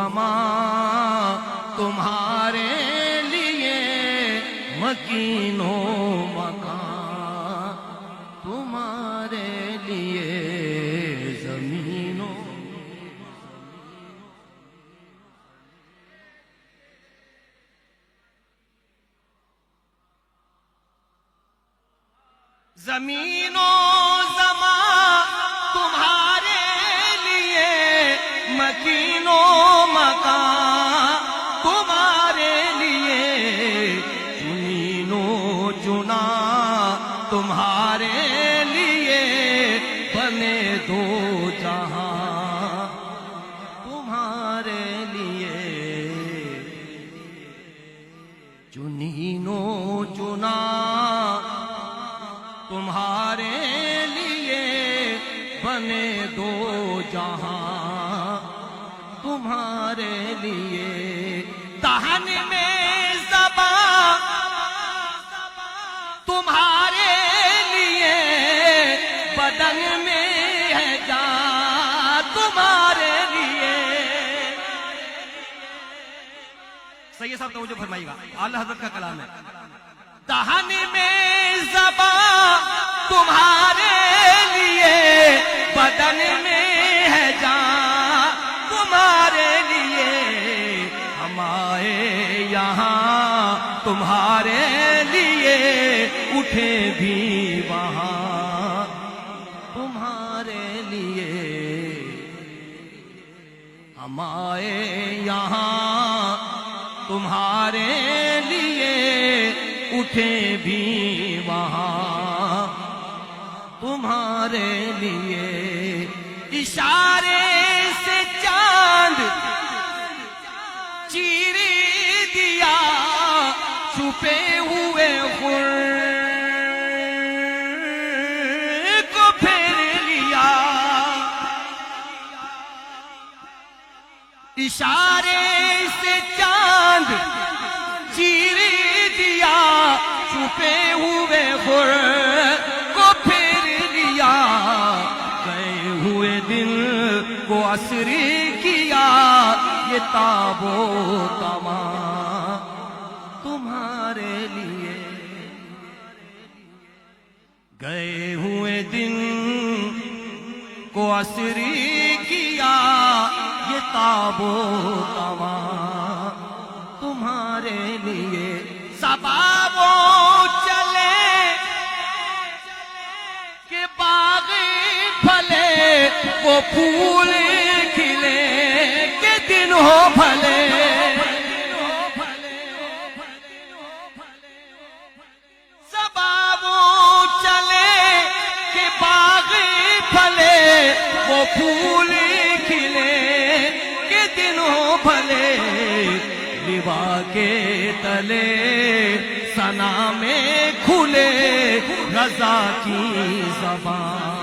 زمان تمہارے لیے مکین و مکان تمہارے لیے زمین و زمین و زمان تمہارے لیے مکین و مکان تمہارے لیے چنین و چنا تمہارے لیے بنے دو جہاں تمہارے لیے چنین و چنا تمہارے لیے بنے دو جہاں تمہارے لیے دہن میں زبان تمہارے لیے بدن میں ہے جان تمہارے لیے سید صاحب توجہ فرمائیے گا اعلیٰ حضرت کا کلام ہے دہن میں زبان تمہارے لیے بدن میں ہے جان تمہارے لیے ہم آئے یہاں تمہارے لیے اٹھے بھی وہاں تمہارے لیے ہم آئے یہاں تمہارے لیے اٹھے بھی وہاں تمہارے لیے اشارے سے چاند چیر دیا چھپے ہوئے خور کو پھیر لیا اشارے سے چاند چیر دیا چھپے ہوئے خور کو پھیر لیا گئے ہوئے دل کو اسری کیا یہ تاب و تمام تمہارے لیے گئے ہوئے دن کو اسری کیا یہ تاب و تمام تمہارے لیے سبابو چلے کہ باغ پھلے وہ پھول کھلے کہ دن ہو بھلے سبابو چلے کہ باغ پھلے وہ پھول کھلے کہ دن ہو بھلے لوا کے تلے ثنا میں کھلے رضا کی زبان